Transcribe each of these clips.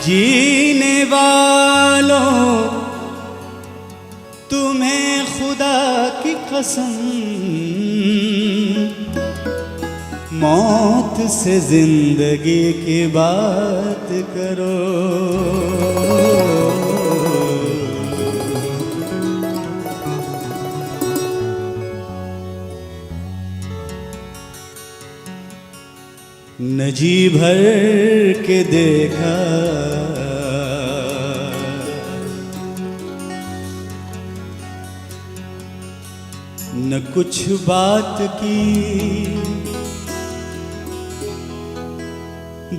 जीने वालों तुम्हें खुदा की कसम, मौत से जिंदगी की बात करो। न जी भर के देखा न कुछ बात की,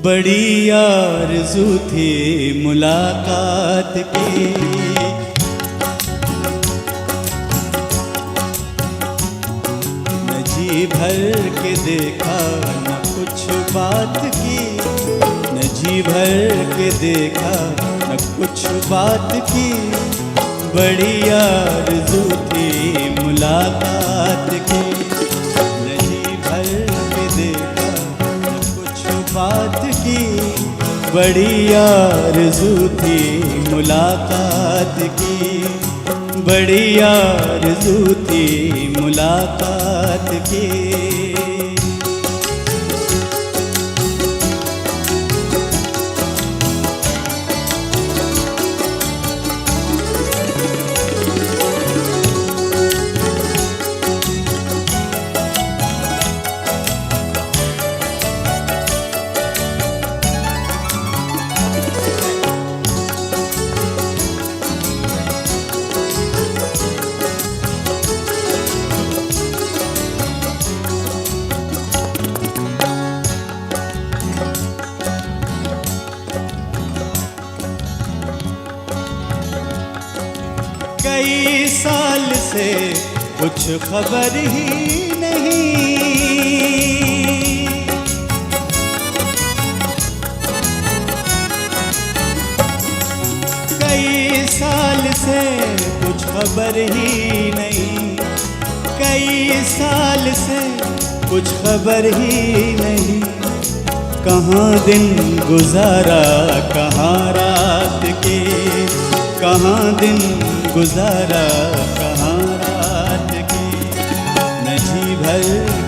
बड़ी आरज़ू थी मुलाकात की। न जी भर के देखा न कुछ बात की, न जी भर के देखा न कुछ बात की, बड़ी आरज़ू थी मुलाकात की। न जी भर के देखा न कुछ बात की, बड़ी आरज़ू थी मुलाकात की, बड़ी आरज़ू थी मुलाकात की। कई साल से कुछ खबर ही नहीं, कई साल से कुछ खबर ही नहीं, कई साल से कुछ खबर ही नहीं। कहाँ दिन गुजारा कहाँ रात के, कहाँ दिन गुजारा कहाँ रात की। न जी भर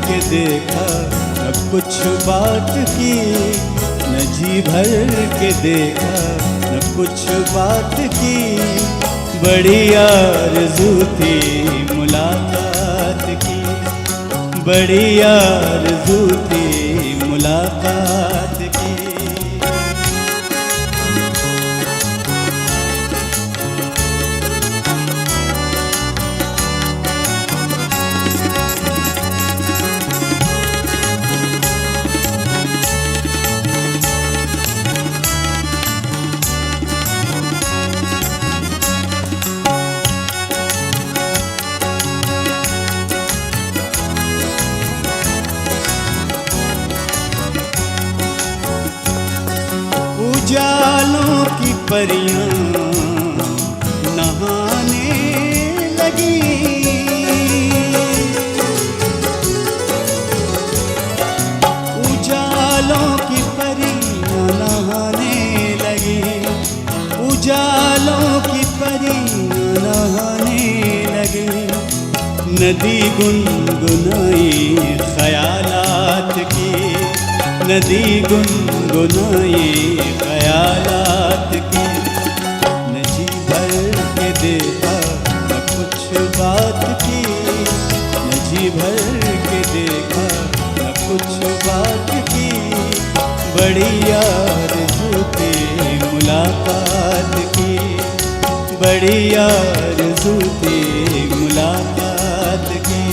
के देखा न कुछ बात की, न जी भर के देखा न कुछ बात की, बड़ी आरज़ू थी मुलाकात की, बड़ी आरज़ू थी मुलाकात की। उजालों की परियां नहाने लगी, उजालों की परियां नहाने लगी, उजालों की परियां नहाने लगी। नदी गुनगुनाई ख्यालात की, नदी गुनगुनाई ख्यालात की। न जी भर के देखा न कुछ बात की, न जी भर के देखा न कुछ बात की, बड़ी आरज़ू थी मुलाकात की, बड़ी आरज़ू थी मुलाकात की।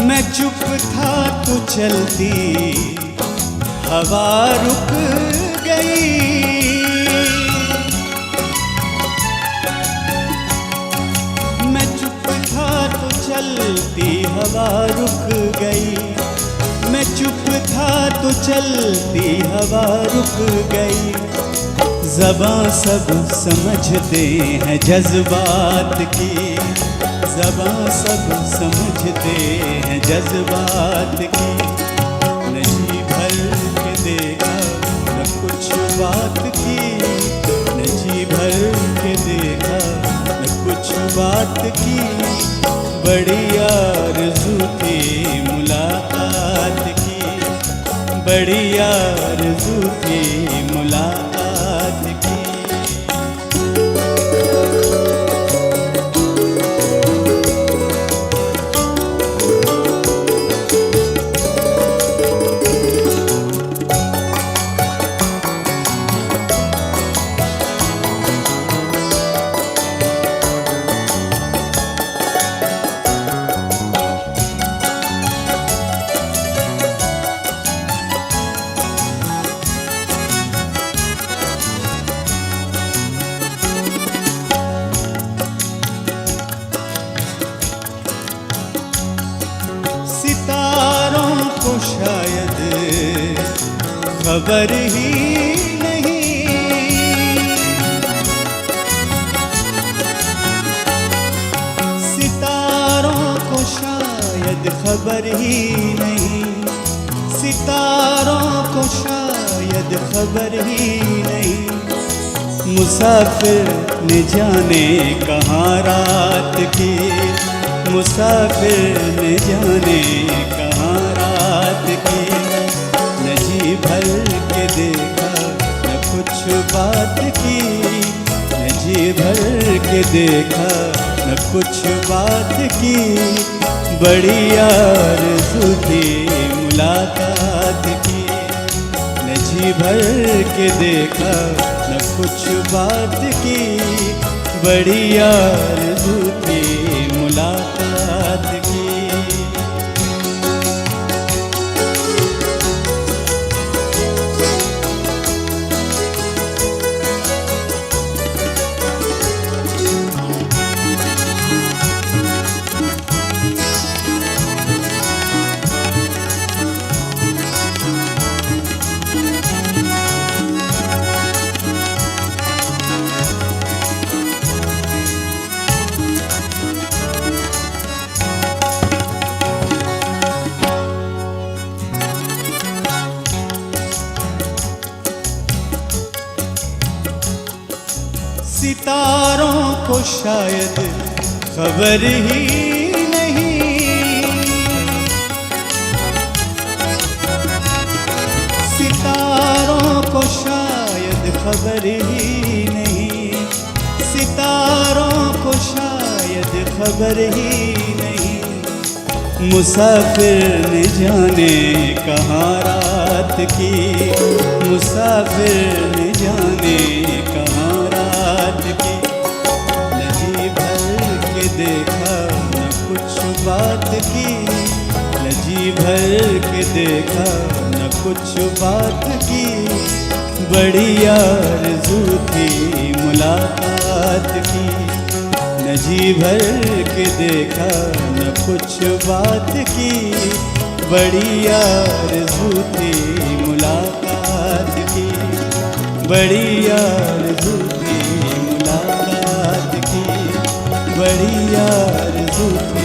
मैं चुप था तो चलती हवा रुक गई। मैं चुप था तो चलती हवा रुक गई। मैं चुप था तो चलती हवा रुक गई। ज़बां सब समझते हैं जज्बात की। ज़बां सब समझते हैं जज्बात की। न जी भर के देखा न कुछ बात की। न जी भर के देखा न कुछ बात की। बड़ी आरज़ू थी मुलाकात की। बड़ी आरज़ू थी मुलाकात की। सितारों को शायद खबर ही नहीं। सितारों को शायद खबर ही नहीं। सितारों को शायद खबर ही नहीं। मुसाफिर न जाने कहाँ रात की। मुसाफिर न जाने कहाँ रात की। न जी भर के देखा न कुछ बात की। न जी भर के देखा न कुछ बात की। बड़ी आरज़ू थी मुलाकात की। न जी भर के देखा न कुछ बात की। बड़ी आरज़ू थी मुलाकात की। सितारों को शायद खबर ही नहीं। सितारों को शायद खबर ही नहीं। सितारों को शायद खबर ही नहीं। मुसाफिर न जाने कहाँ रात की। मुसाफिर न जाने कहाँ रात की। न जी भर के देखा न कुछ बात की। न जी भर के देखा न कुछ बात की। बड़ी आरज़ू थी मुलाकात की। न जी भर के देखा न कुछ बात की। बड़ी आरज़ू थी मुलाकात की। बड़ी आरज़ू थी मुलाकात की। बड़ी आरज़ू थी।